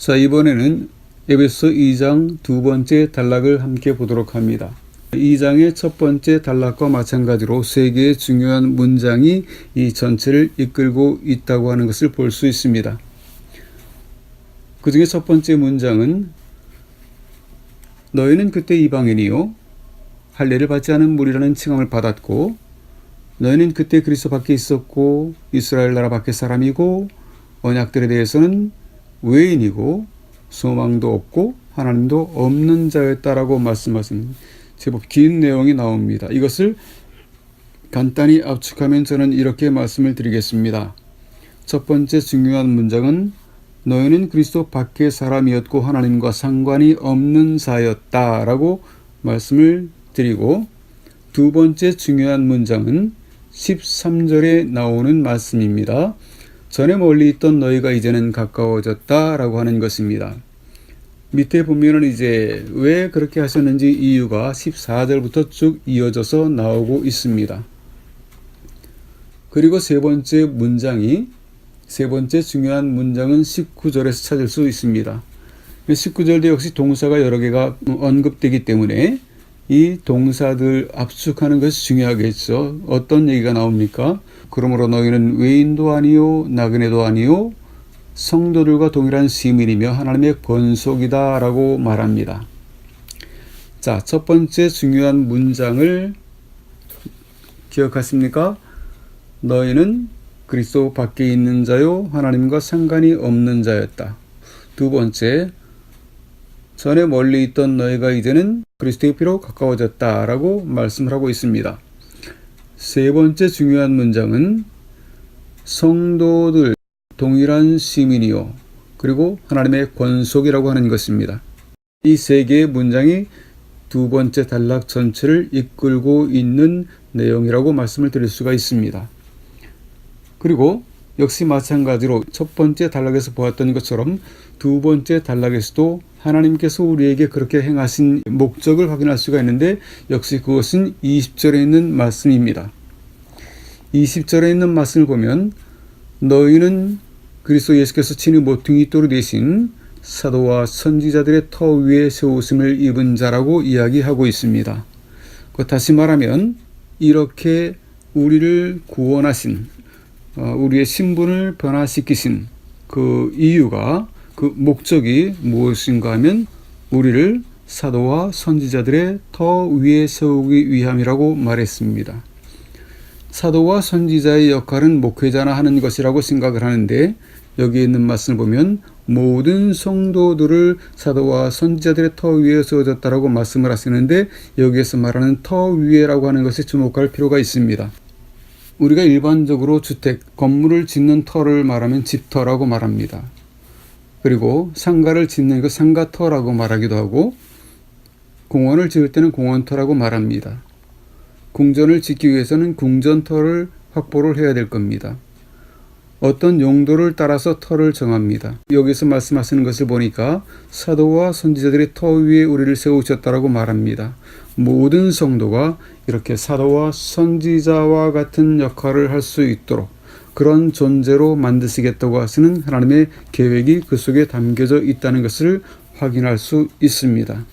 자, 이번에는 에베소 2장 두 번째 단락을 함께 보도록 합니다. 2장의 첫 번째 단락과 마찬가지로 세 개의 중요한 문장이 이 전체를 이끌고 있다고 하는 것을 볼 수 있습니다. 그 중에 첫 번째 문장은 너희는 그때 이방인이요 할례를 받지 않은 무리라는 칭함을 받았고 너희는 그때 그리스도 밖에 있었고 이스라엘 나라 밖의 사람이고 언약들에 대해서는 외인이고 소망도 없고 하나님도 없는 자였다라고 말씀하신 제법 긴 내용이 나옵니다. 이것을 간단히 압축하면 저는 이렇게 말씀을 드리겠습니다. 첫 번째 중요한 문장은 너희는 그리스도 밖의 사람이었고 하나님과 상관이 없는 자였다라고 말씀을 드리고, 두 번째 중요한 문장은 13절에 나오는 말씀입니다. 전에 멀리 있던 너희가 이제는 가까워졌다라고 하는 것입니다. 밑에 보면은 이제 왜 그렇게 하셨는지 이유가 14절부터 쭉 이어져서 나오고 있습니다. 그리고 세 번째 중요한 문장은 19절에서 찾을 수 있습니다. 19절도 역시 동사가 여러 개가 언급되기 때문에 이 동사들 압축하는 것이 중요하겠죠. 어떤 얘기가 나옵니까? 그러므로 너희는 외인도 아니요 나그네도 아니요 성도들과 동일한 시민이며 하나님의 권속이다 라고 말합니다. 자, 첫 번째 중요한 문장을 기억하십니까? 너희는 그리스도 밖에 있는 자요 하나님과 상관이 없는 자였다. 두 번째, 전에 멀리 있던 너희가 이제는 그리스도의 피로 가까워졌다 라고 말씀을 하고 있습니다. 세 번째 중요한 문장은 성도들 동일한 시민이요 그리고 하나님의 권속이라고 하는 것입니다. 이 세 개의 문장이 두 번째 단락 전체를 이끌고 있는 내용이라고 말씀을 드릴 수가 있습니다. 그리고 역시 마찬가지로 첫 번째 단락에서 보았던 것처럼 두 번째 단락에서도 하나님께서 우리에게 그렇게 행하신 목적을 확인할 수가 있는데, 역시 그것은 20절에 있는 말씀입니다. 20절에 있는 말씀을 보면 너희는 그리스도 예수께서 친히 모퉁이 돌이 되신 사도와 선지자들의 터 위에 세우심을 입은 자라고 이야기하고 있습니다. 다시 말하면 이렇게 우리를 구원하신, 우리의 신분을 변화시키신 그 이유가, 그 목적이 무엇인가 하면 우리를 사도와 선지자들의 터 위에 세우기 위함이라고 말했습니다. 사도와 선지자의 역할은 목회자나 하는 것이라고 생각을 하는데, 여기에 있는 말씀을 보면 모든 성도들을 사도와 선지자들의 터 위에 세워졌다라고 말씀을 하시는데, 여기에서 말하는 터 위에라고 하는 것에 주목할 필요가 있습니다. 우리가 일반적으로 주택, 건물을 짓는 터를 말하면 집터라고 말합니다. 그리고 상가를 짓는 것 상가터라고 말하기도 하고, 공원을 지을 때는 공원터라고 말합니다. 궁전을 짓기 위해서는 궁전터를 확보를 해야 될 겁니다. 어떤 용도를 따라서 터를 정합니다. 여기서 말씀하시는 것을 보니까 사도와 선지자들이 터 위에 우리를 세우셨다라고 말합니다. 모든 성도가 이렇게 사도와 선지자와 같은 역할을 할 수 있도록 그런 존재로 만드시겠다고 하시는 하나님의 계획이 그 속에 담겨져 있다는 것을 확인할 수 있습니다.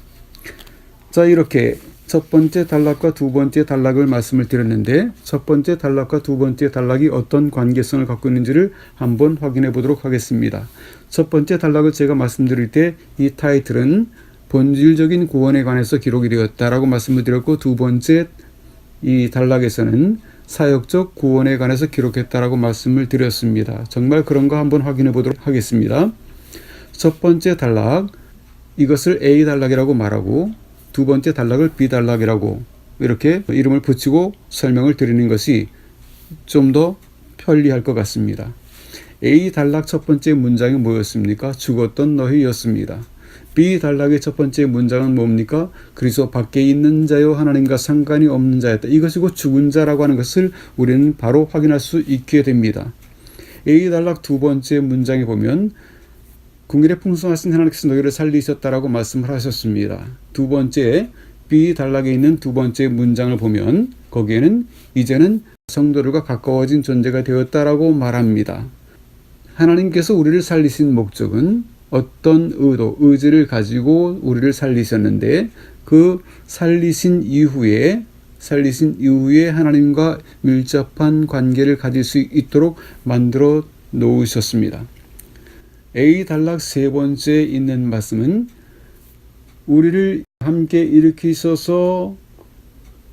자, 이렇게 첫 번째 단락과 두 번째 단락을 말씀을 드렸는데, 첫 번째 단락과 두 번째 단락이 어떤 관계성을 갖고 있는지를 한번 확인해 보도록 하겠습니다. 첫 번째 단락을 제가 말씀드릴 때 이 타이틀은 본질적인 구원에 관해서 기록이 되었다라고 말씀을 드렸고, 두 번째 이 단락에서는 사역적 구원에 관해서 기록했다라고 말씀을 드렸습니다. 정말 그런가 한번 확인해 보도록 하겠습니다. 첫 번째 단락, 이것을 A 단락이라고 말하고 두 번째 단락을 B 단락이라고 이렇게 이름을 붙이고 설명을 드리는 것이 좀 더 편리할 것 같습니다. A 단락 첫 번째 문장이 뭐였습니까? 죽었던 너희였습니다. B 단락의 첫 번째 문장은 뭡니까? 그리스도 밖에 있는 자요 하나님과 상관이 없는 자였다. 이것이고 죽은 자라고 하는 것을 우리는 바로 확인할 수 있게 됩니다. A 단락 두 번째 문장에 보면 궁일에 풍성하신 하나님께서 너희를 살리셨다라고 말씀을 하셨습니다. 두 번째 B 단락에 있는 두 번째 문장을 보면 거기에는 이제는 성도들과 가까워진 존재가 되었다라고 말합니다. 하나님께서 우리를 살리신 목적은 어떤 의지를 가지고 우리를 살리셨는데 그 살리신 이후에 하나님과 밀접한 관계를 가질 수 있도록 만들어 놓으셨습니다. A 단락 세 번째에 있는 말씀은 우리를 함께 일으키셔서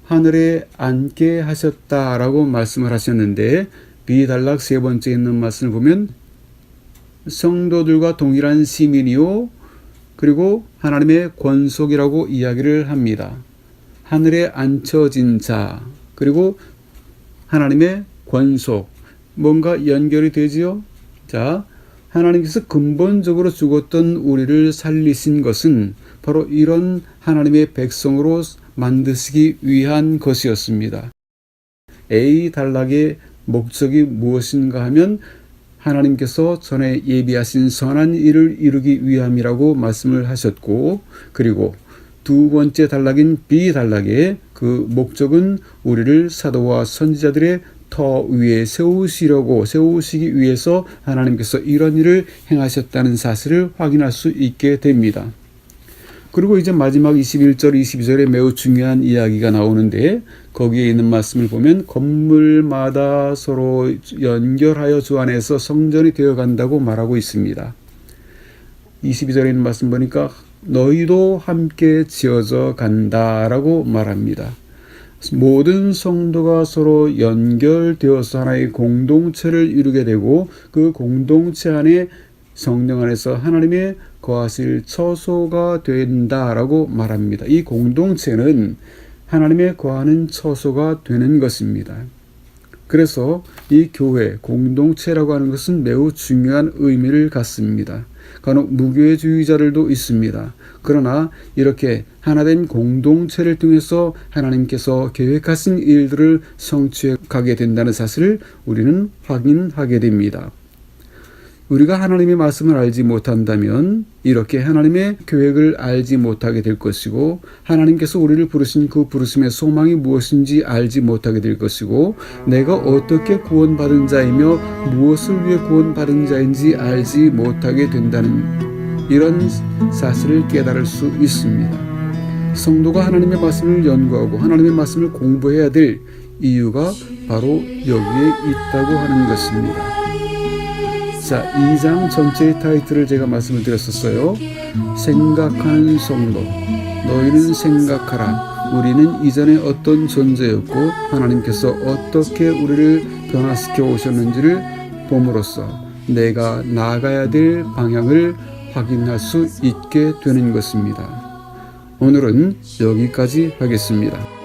하늘에 앉게 하셨다라고 말씀을 하셨는데 B 단락 세 번째에 있는 말씀을 보면 성도들과 동일한 시민이요 그리고 하나님의 권속이라고 이야기를 합니다. 하늘에 앉혀진 자 그리고 하나님의 권속 뭔가 연결이 되지요? 자, 하나님께서 근본적으로 죽었던 우리를 살리신 것은 바로 이런 하나님의 백성으로 만드시기 위한 것이었습니다. A 단락의 목적이 무엇인가 하면 하나님께서 전에 예비하신 선한 일을 이루기 위함이라고 말씀을 하셨고 그리고 두 번째 단락인 B 단락의 그 목적은 우리를 사도와 선지자들의 터 위에 세우시기 위해서 하나님께서 이런 일을 행하셨다는 사실을 확인할 수 있게 됩니다. 그리고 이제 마지막 21절, 22절에 매우 중요한 이야기가 나오는데 거기에 있는 말씀을 보면 건물마다 서로 연결하여 주 안에서 성전이 되어간다고 말하고 있습니다. 22절에 있는 말씀 보니까 너희도 함께 지어져 간다라고 말합니다. 모든 성도가 서로 연결되어서 하나의 공동체를 이루게 되고 그 공동체 안에 성령 안에서 하나님의 거하실 처소가 된다라고 말합니다. 이 공동체는 하나님의 거하는 처소가 되는 것입니다. 그래서 이 교회, 공동체라고 하는 것은 매우 중요한 의미를 갖습니다. 간혹 무교회주의자들도 있습니다. 그러나 이렇게 하나된 공동체를 통해서 하나님께서 계획하신 일들을 성취해 가게 된다는 사실을 우리는 확인하게 됩니다. 우리가 하나님의 말씀을 알지 못한다면 이렇게 하나님의 계획을 알지 못하게 될 것이고 하나님께서 우리를 부르신 그 부르심의 소망이 무엇인지 알지 못하게 될 것이고 내가 어떻게 구원받은 자이며 무엇을 위해 구원받은 자인지 알지 못하게 된다는 이런 사실을 깨달을 수 있습니다. 성도가 하나님의 말씀을 연구하고 하나님의 말씀을 공부해야 될 이유가 바로 여기에 있다고 하는 것입니다. 자, 2장 전체의 타이틀을 제가 말씀을 드렸었어요. 생각하는 성도. 너희는 생각하라. 우리는 이전에 어떤 존재였고 하나님께서 어떻게 우리를 변화시켜 오셨는지를 봄으로써 내가 나아가야 될 방향을 확인할 수 있게 되는 것입니다. 오늘은 여기까지 하겠습니다.